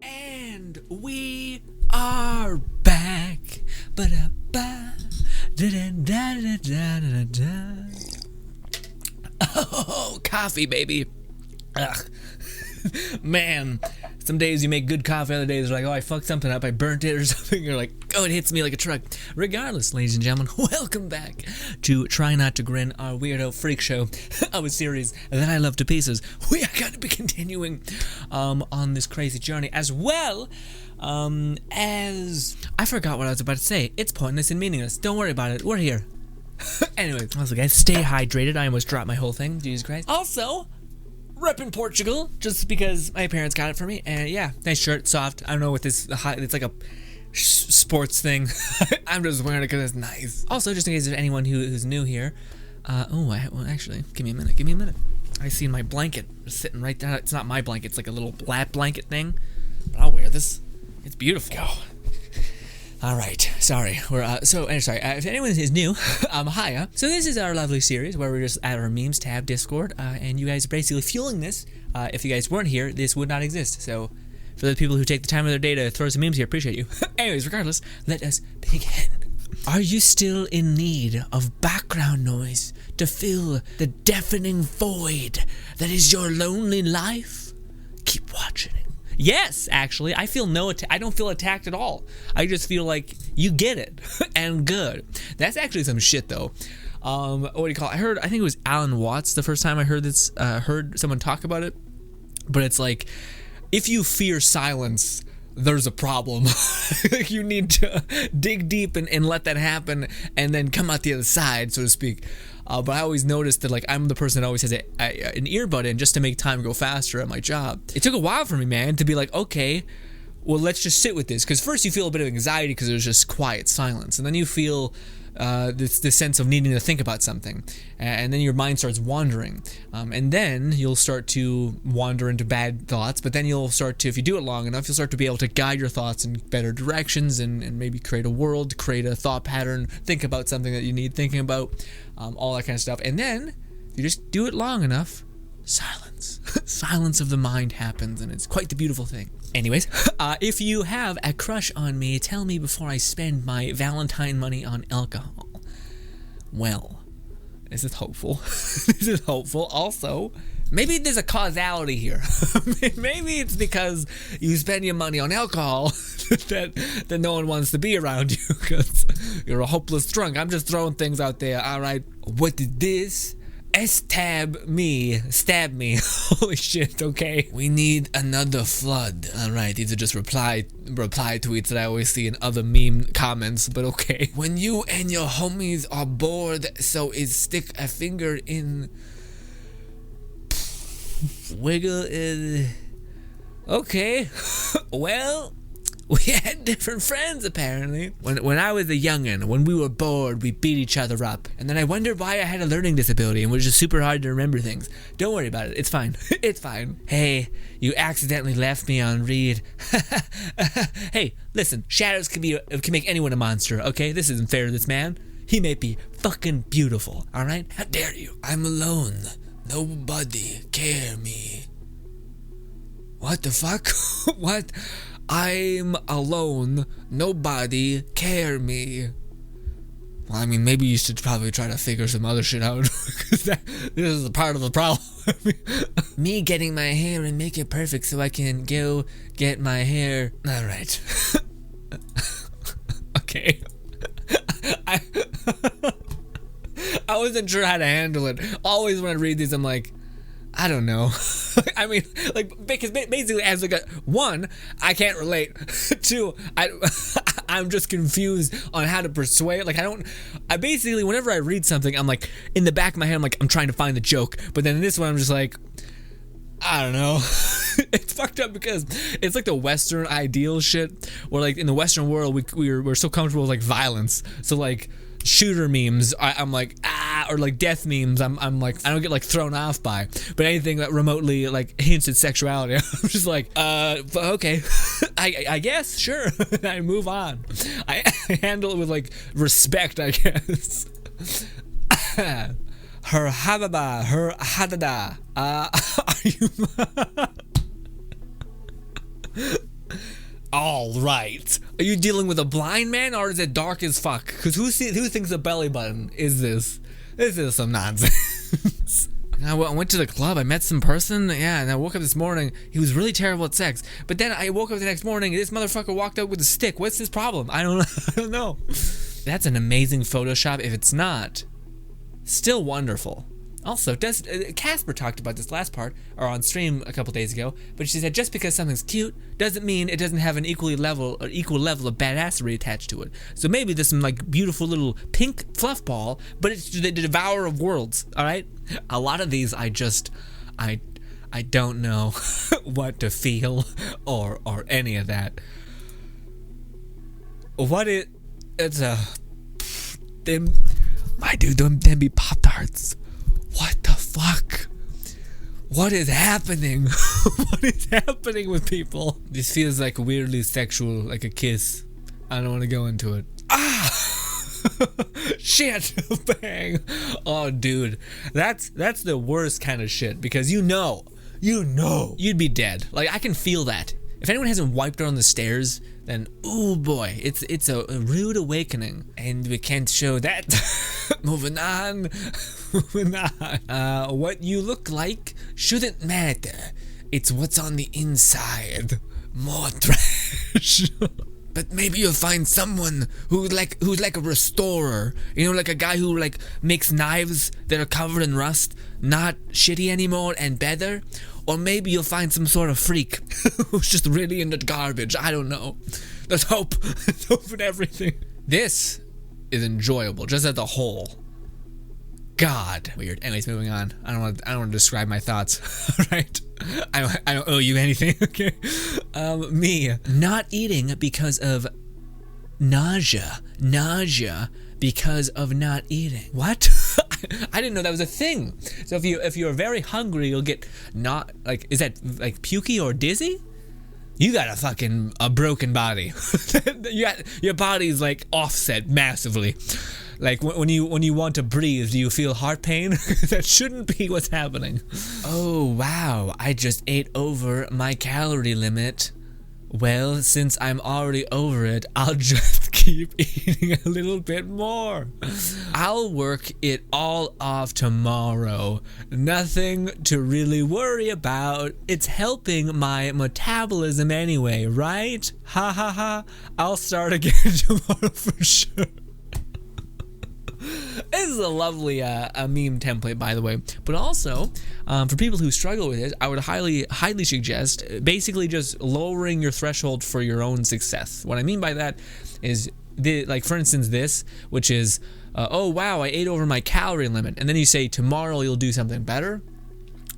And we are back. Ba-da-ba, da-da-da-da-da-da-da. Oh, coffee, baby. Ugh. Man, some days you make good coffee, other days you're like, oh, I fucked something up, I burnt it or something. You're like, oh, it hits me like a truck. Regardless, ladies and gentlemen, welcome back to Try Not to Grin, our weirdo freak show of a series that I love to pieces. We are going to be continuing on this crazy journey, as well as... I forgot what I was about to say. It's pointless and meaningless. Don't worry about it. We're here. Anyway, also guys, stay hydrated. I almost dropped my whole thing. Jesus Christ. Also... reppin' Portugal, just because my parents got it for me, and yeah, nice shirt, soft. I don't know what this, it's like a sports thing. I'm just wearing it because it's nice. Also, just in case there's anyone who's new here, well, actually, give me a minute. I see my blanket sitting right there. It's not my blanket, it's like a little black blanket thing, but I'll wear this. It's beautiful. Go. Alright, sorry. If anyone is new, hiya. So this is our lovely series where we're just at our memes tab, Discord, and you guys are basically fueling this. If you guys weren't here, this would not exist. So, for the people who take the time of their day to throw some memes here, appreciate you. Anyways, regardless, let us begin. Are you still in need of background noise to fill the deafening void that is your lonely life? Keep watching it. Yes, actually, I feel I don't feel attacked at all. I just feel like you get it, and good. That's actually some shit, though. What do you call it? I think it was Alan Watts the first time I heard this, heard someone talk about it, but it's like, if you fear silence, there's a problem. You need to dig deep and let that happen, and then come out the other side, so to speak. But I always noticed that, like, I'm the person that always has an earbud in just to make time go faster at my job. It took a while for me, man, to be like, okay, well, let's just sit with this. Because first you feel a bit of anxiety because there's just quiet silence. And then you feel this sense of needing to think about something. And then your mind starts wandering. And then you'll start to wander into bad thoughts. But then you'll start to, if you do it long enough, you'll start to be able to guide your thoughts in better directions and maybe create a world, create a thought pattern, think about something that you need thinking about, all that kind of stuff. And then, if you just do it long enough, silence. Silence of the mind happens, and it's quite the beautiful thing. Anyways, if you have a crush on me, tell me before I spend my Valentine money on alcohol. Well, this is hopeful. This is hopeful. Also, maybe there's a causality here. Maybe it's because you spend your money on alcohol that no one wants to be around you because you're a hopeless drunk. I'm just throwing things out there. All right, what did this? Stab me. Holy shit, okay. We need another flood. Alright, these are just reply tweets that I always see in other meme comments, but okay. When you and your homies are bored, so is stick a finger in... Wiggle is... Okay. Well... we had different friends, apparently. When I was a youngin', when we were bored, we beat each other up. And then I wondered why I had a learning disability and was just super hard to remember things. Don't worry about it. It's fine. It's fine. Hey, you accidentally left me on read. Hey, listen. Shadows can make anyone a monster, okay? This isn't fair to this man. He may be fucking beautiful, alright? How dare you? I'm alone. Nobody care me. What the fuck? What? I'm alone. Nobody care me. Well, I mean, maybe you should probably try to figure some other shit out. Because this is a part of the problem. Me getting my hair and make it perfect so I can go get my hair. Alright. Okay. I wasn't sure how to handle it. Always when I read these, I'm like, I don't know. I mean, like, because basically, as like one, I can't relate. Two, I'm just confused on how to persuade. Like, I basically, whenever I read something, I'm like, in the back of my head, I'm like, I'm trying to find the joke. But then in this one, I'm just like, I don't know. It's fucked up because it's like the Western ideal shit, where like in the Western world, we're so comfortable with like violence. So like, shooter memes, I'm like, or like death memes, I'm like, I don't get like thrown off by, but anything that remotely like hints at sexuality, I'm just like, okay, I guess, sure. I move on. I handle it with like respect, I guess. Her hadada, her hadada. Are you? All right. Are you dealing with a blind man or is it dark as fuck? Because who thinks a belly button is this? This is some nonsense. I went to the club. I met some person. Yeah, and I woke up this morning. He was really terrible at sex. But then I woke up the next morning. And this motherfucker walked out with a stick. What's his problem? I don't know. That's an amazing Photoshop. If it's not, still wonderful. Also, Casper talked about this last part, or on stream a couple days ago, but she said just because something's cute doesn't mean it doesn't have an equal level of badassery attached to it. So maybe there's some like beautiful little pink fluff ball, but it's the devourer of worlds. All right, a lot of these I don't know what to feel or any of that. My dude, them be Pop-Tarts. What the fuck? What is happening? What is happening with people? This feels like weirdly sexual, like a kiss. I don't want to go into it. Ah! Shit! Bang! Oh, dude, that's the worst kind of shit because you know, you'd be dead. Like I can feel that. If anyone hasn't wiped her on the stairs, then oh boy, it's a rude awakening, and we can't show that. Moving on. What you look like shouldn't matter. It's what's on the inside. More trash. But maybe you'll find someone who's like a restorer. You know, like a guy who like makes knives that are covered in rust, not shitty anymore and better. Or maybe you'll find some sort of freak who's just really into garbage. I don't know. There's hope. There's hope in everything. This is enjoyable, just as a whole. God. Weird. Anyways, moving on. I don't want to describe my thoughts. Alright? I don't owe you anything, okay? Me. Not eating because of nausea. Nausea because of not eating. What? I didn't know that was a thing. So if you're very hungry, you'll get not like, is that like pukey or dizzy? You got a broken body. Your body's like offset massively. Like when you want to breathe, do you feel heart pain? That shouldn't be what's happening. Oh wow, I just ate over my calorie limit. Well, since I'm already over it, I'll just keep eating a little bit more. I'll work it all off tomorrow. Nothing to really worry about. It's helping my metabolism anyway, right? Ha ha ha. I'll start again tomorrow for sure. This is a lovely a meme template, by the way. But also, for people who struggle with it, I would highly suggest basically just lowering your threshold for your own success. What I mean by that is, like for instance this, which is, oh wow, I ate over my calorie limit. And then you say tomorrow you'll do something better.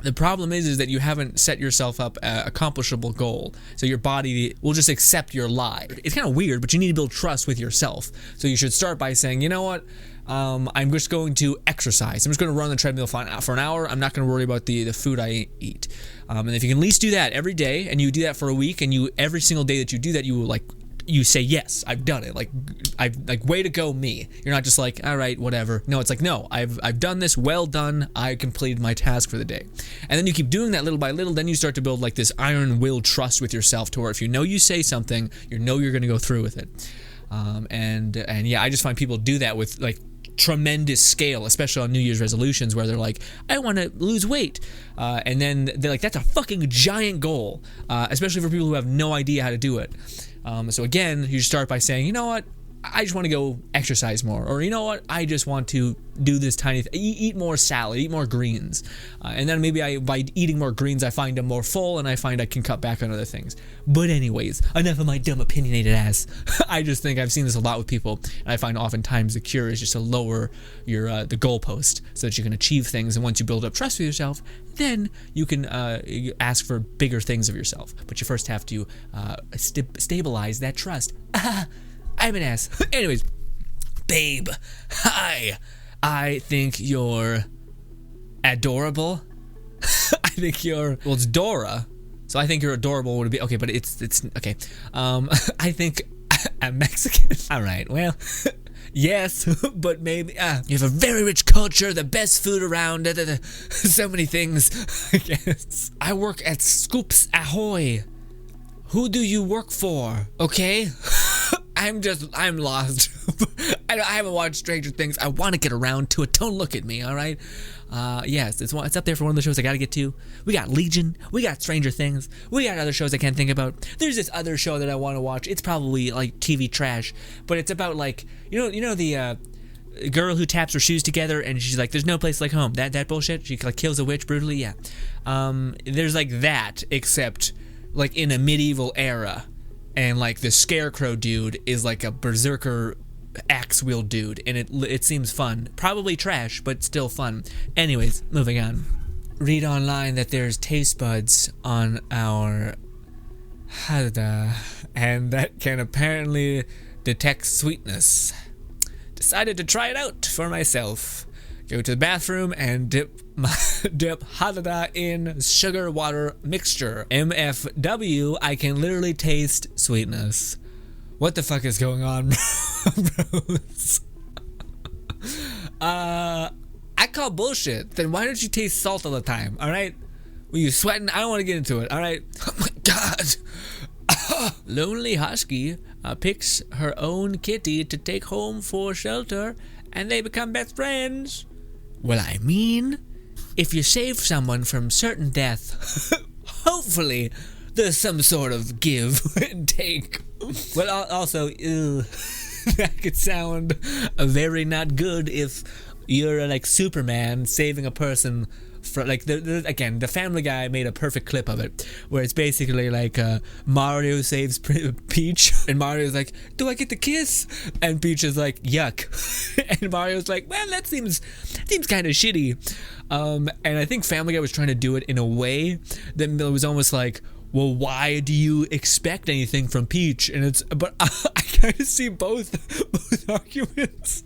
The problem is that you haven't set yourself up an accomplishable goal. So your body will just accept your lie. It's kind of weird, but you need to build trust with yourself. So you should start by saying, you know what? I'm just going to exercise. I'm just going to run on the treadmill for an hour. I'm not going to worry about the food I eat. And if you can at least do that every day, and you do that for a week, and every single day that you do that, you say, yes, I've done it. Like way to go, me. You're not just like, all right, whatever. No, it's like, no, I've done this. Well done. I completed my task for the day. And then you keep doing that little by little. Then you start to build like this iron will trust with yourself, to where if you say something, you're going to go through with it. And yeah, I just find people do that with like tremendous scale, especially on New Year's resolutions, where they're like, I want to lose weight, and then they're like, that's a fucking giant goal, especially for people who have no idea how to do it. So again, you start by saying, you know what, I just want to go exercise more, or you know what, I just want to do this tiny eat more salad, eat more greens, and then maybe by eating more greens I find I'm more full and I find I can cut back on other things. But anyways, enough of my dumb opinionated ass. I just think I've seen this a lot with people, and I find oftentimes the cure is just to lower your the goalpost so that you can achieve things, and once you build up trust with yourself, then you can ask for bigger things of yourself. But you first have to stabilize that trust. I'm an ass. Anyways, babe, hi. I think you're adorable. I think you're, well, it's Dora, so I think you're adorable would be okay, but it's okay. I think I'm Mexican. All right, well, yes, but maybe you have a very rich culture, the best food around, so many things. I guess I work at Scoops Ahoy. Who do you work for? Okay? I'm lost. I haven't watched Stranger Things. I want to get around to it. Don't look at me, all right? Yes, it's up there for one of the shows I gotta get to. We got Legion. We got Stranger Things. We got other shows I can't think about. There's this other show that I want to watch. It's probably like TV trash, but it's about like you know the girl who taps her shoes together and she's like, "There's no place like home." That bullshit. She like kills a witch brutally. Yeah. There's like that, except like in a medieval era. And like the scarecrow dude is like a berserker axe wield dude, and it seems fun. Probably trash, but still fun. Anyways, moving on. Read online that there's taste buds on our Hada, and that can apparently detect sweetness. Decided to try it out for myself. Go to the bathroom and dip Hada in sugar water mixture. MFW, I can literally taste sweetness. What the fuck is going on, bros? I call bullshit. Then why don't you taste salt all the time, alright? Were you sweating? I don't want to get into it, alright? Oh my god. Lonely Husky picks her own kitty to take home for shelter, and they become best friends. Well, I mean, if you save someone from certain death, hopefully there's some sort of give and take. Well, also, that could sound very not good if you're like Superman saving a person. For like again, the Family Guy made a perfect clip of it, where it's basically like Mario saves Peach, and Mario's like, "Do I get the kiss?" And Peach is like, "Yuck," and Mario's like, "Well, that seems kind of shitty." And I think Family Guy was trying to do it in a way that was almost like, well, why do you expect anything from Peach? And but I kind of see both arguments.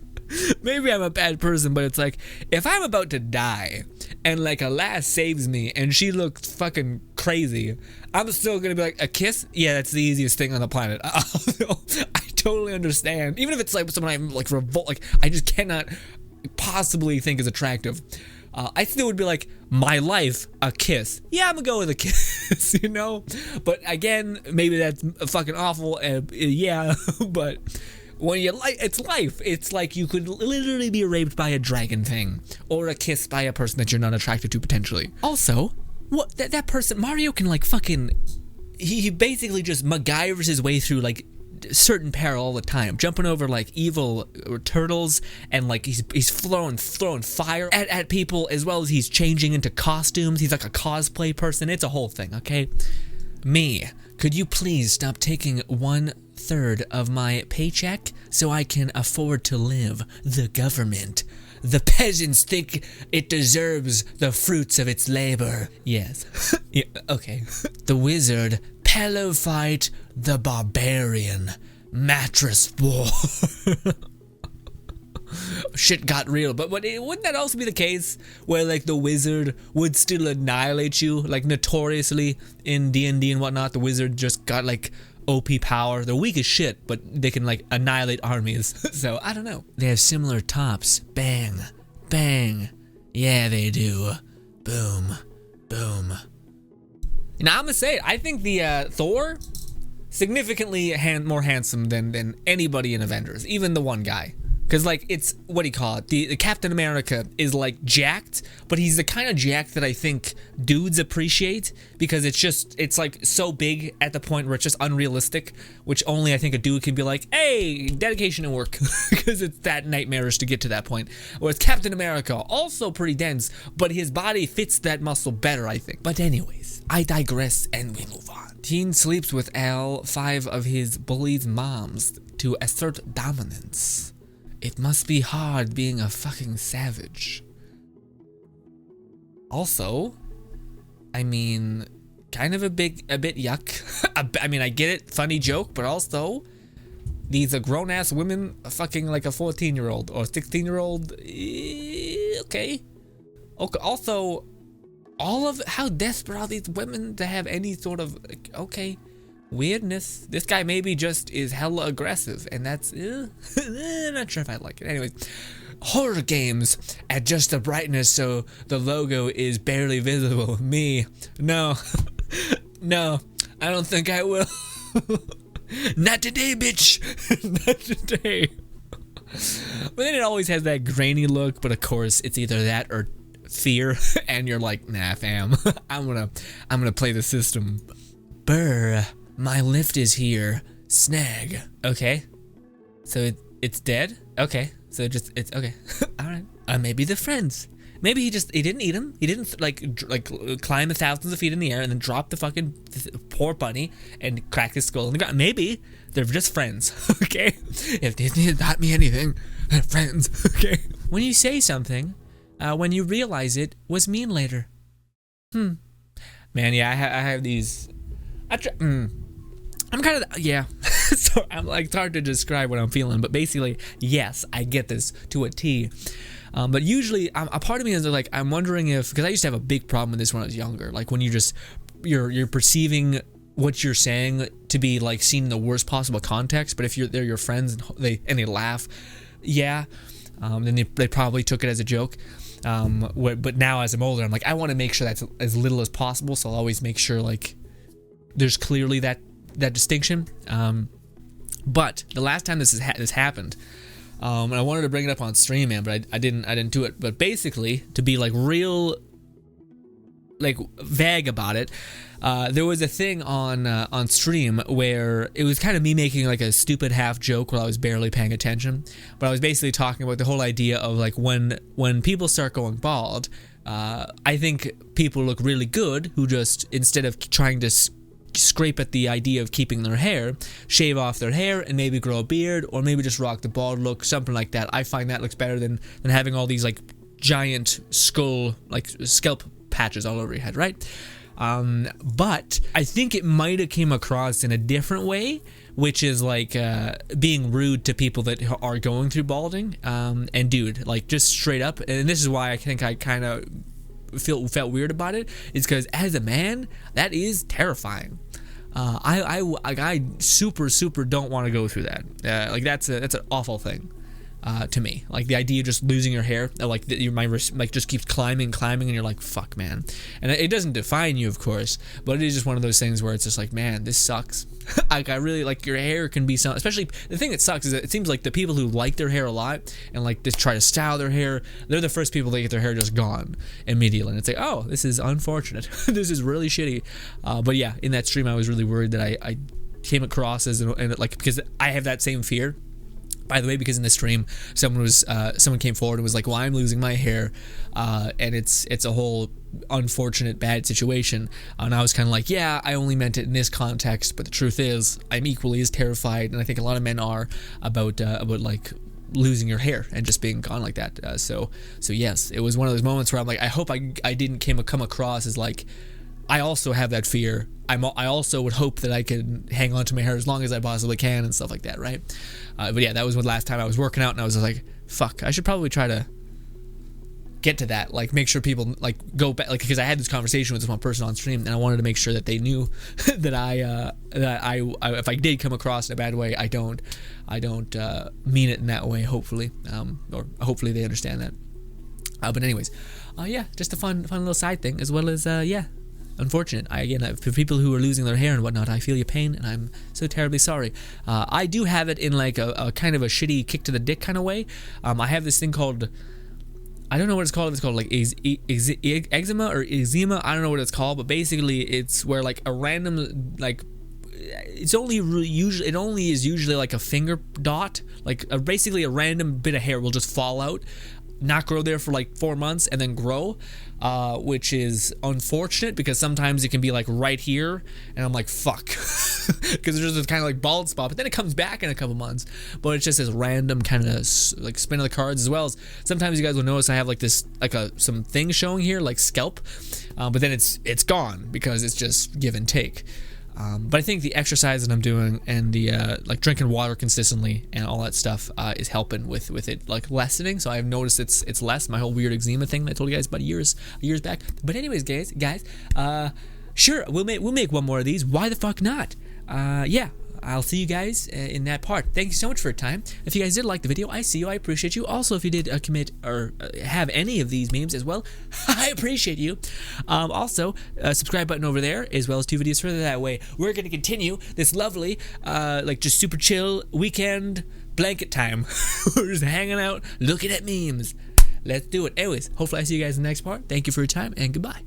Maybe I'm a bad person, but it's like, if I'm about to die and like a lass saves me and she looks fucking crazy, I'm still gonna be like, a kiss? Yeah, that's the easiest thing on the planet. I totally understand. Even if it's like someone I'm like I just cannot possibly think is attractive. I still would be like, my life, a kiss. Yeah, I'm gonna go with a kiss, you know? But again, maybe that's fucking awful, yeah, but when you it's life. It's like you could literally be raped by a dragon thing, or a kiss by a person that you're not attracted to potentially. Also, what that person, Mario can like fucking, he basically just MacGyvers his way through like certain peril all the time, jumping over like evil turtles, and like he's throwing fire at people, as well as he's changing into costumes. He's like a cosplay person. It's a whole thing, okay? Me, could you please stop taking 1/3 of my paycheck so I can afford to live? The government. The peasants think it deserves the fruits of its labor. Yes. Yeah, okay. The wizard, pillow fight the barbarian. Mattress war. Shit got real, but wouldn't that also be the case where like the wizard would still annihilate you? Like notoriously in D&D and whatnot, the wizard just got like OP power. They're weak as shit, but they can like annihilate armies. So I don't know. They have similar tops. Bang, bang. Yeah, they do. Boom, boom. Now I'm gonna say it. I think the Thor significantly more handsome than anybody in Avengers, even the one guy. Because, like, it's, what do you call it? The Captain America is, like, jacked, but he's the kind of jacked that I think dudes appreciate, because it's, like, so big at the point where it's just unrealistic, which only I think a dude can be like, hey, dedication and work, because it's that nightmarish to get to that point. Whereas Captain America, also pretty dense, but his body fits that muscle better, I think. But anyways, I digress, and we move on. Teen sleeps with Al, 5 of his bullied moms, to assert dominance. It must be hard being a fucking savage. Also, I mean, kind of a bit yuck. I mean, I get it, funny joke, but also, these are grown-ass women fucking like a 14-year-old or 16-year-old. Okay. Also, how desperate are these women to have any sort of, okay, weirdness. This guy maybe just is hella aggressive, and that's not sure if I like it. Anyways, horror games adjust the brightness so the logo is barely visible. Me, no, no. I don't think I will. Not today, bitch. Not today. But then it always has that grainy look, but of course it's either that or fear, and you're like, nah, fam. I'm gonna play the system. Brr, my lift is here. Snag. Okay. So it's dead? Okay. So it's okay. Alright. Maybe they're friends. Maybe he didn't eat him. He didn't like climb the thousands of feet in the air and then drop the fucking poor bunny and crack his skull in the ground. Maybe they're just friends, okay? If Disney taught me anything, they're friends, okay? When you say something, when you realize it was mean later. Man, yeah, I have these. I'm kind of, yeah. So I'm like, it's hard to describe what I'm feeling, but basically, yes, I get this to a T. But usually, a part of me is like, I'm wondering if, because I used to have a big problem with this when I was younger. Like when you're perceiving what you're saying to be like seen in the worst possible context. But if they're your friends and they laugh, yeah, then they probably took it as a joke. But now as I'm older, I'm like, I want to make sure that's as little as possible. So I'll always make sure like there's clearly that distinction. But the last time this happened. And I wanted to bring it up on stream, man, but I didn't do it. But basically, to be like real, like vague about it, there was a thing on stream where it was kind of me making like a stupid half joke while I was barely paying attention. But I was basically talking about the whole idea of like when people start going bald, I think people look really good who just, instead of trying to scrape at the idea of keeping their hair, shave off their hair and maybe grow a beard, or maybe just rock the bald look, something like that. I find that looks better than having all these like giant scalp patches all over your head, right? But I think it might have came across in a different way, which is like being rude to people that are going through balding. And dude, like just straight up, and this is why I think I kind of felt weird about it, is because as a man, that is terrifying. I super don't want to go through that. Like that's an awful thing to me. Like the idea of just losing your hair, like just keeps climbing, and you're like, fuck, man. And it doesn't define you, of course, but it is just one of those things where it's just like, man, this sucks. Like I really like your hair can be some, especially the thing that sucks is that it seems like the people who like their hair a lot and like just try to style their hair, they're the first people that get their hair just gone immediately, and it's like, oh, this is unfortunate. This is really shitty. But yeah, in that stream I was really worried that I came across as and like, because I have that same fear. By the way, because in the stream, someone came forward and was like, well, I'm losing my hair, and it's a whole unfortunate bad situation. And I was kind of like, yeah, I only meant it in this context, but the truth is, I'm equally as terrified, and I think a lot of men are about like losing your hair and just being gone like that. So yes, it was one of those moments where I'm like, I hope I didn't come across as like, I also have that fear. I also would hope that I could hang on to my hair as long as I possibly can and stuff like that, right? But yeah, that was the last time I was working out, and I was like, fuck, I should probably try to get to that, like make sure people like go back, like, because I had this conversation with this one person on stream, and I wanted to make sure that they knew that I if I did come across in a bad way, I don't mean it in that way, hopefully, or hopefully they understand that. But anyways, yeah, just a fun little side thing, as well as yeah. Unfortunate. For people who are losing their hair and whatnot, I feel your pain, and I'm so terribly sorry. I do have it in like a kind of a shitty kick to the dick kind of way. I have this thing called, I don't know what it's called. It's called like eczema or eczema. I don't know what it's called, but basically it's where like a random like, it only is usually like a finger dot, like basically a random bit of hair will just fall out, not grow there for like 4 months and then grow, which is unfortunate because sometimes it can be like right here, and I'm like, fuck, because there's this kind of like bald spot, but then it comes back in a couple months. But it's just this random kind of like spin of the cards, as well as sometimes you guys will notice I have like this like some things showing here like scalp, but then it's gone because it's just give and take. But I think the exercise that I'm doing and the like drinking water consistently and all that stuff is helping with it like lessening. So I've noticed it's less. My whole weird eczema thing that I told you guys about years back. But anyways, guys, sure, we'll make one more of these. Why the fuck not? Yeah. I'll see you guys in that part. Thank you so much for your time. If you guys did like the video, I see you. I appreciate you. Also, if you did commit or have any of these memes as well, I appreciate you. Also, subscribe button over there, as well as 2 videos further that way. We're going to continue this lovely, like just super chill weekend blanket time. We're just hanging out, looking at memes. Let's do it. Anyways, hopefully I see you guys in the next part. Thank you for your time, and goodbye.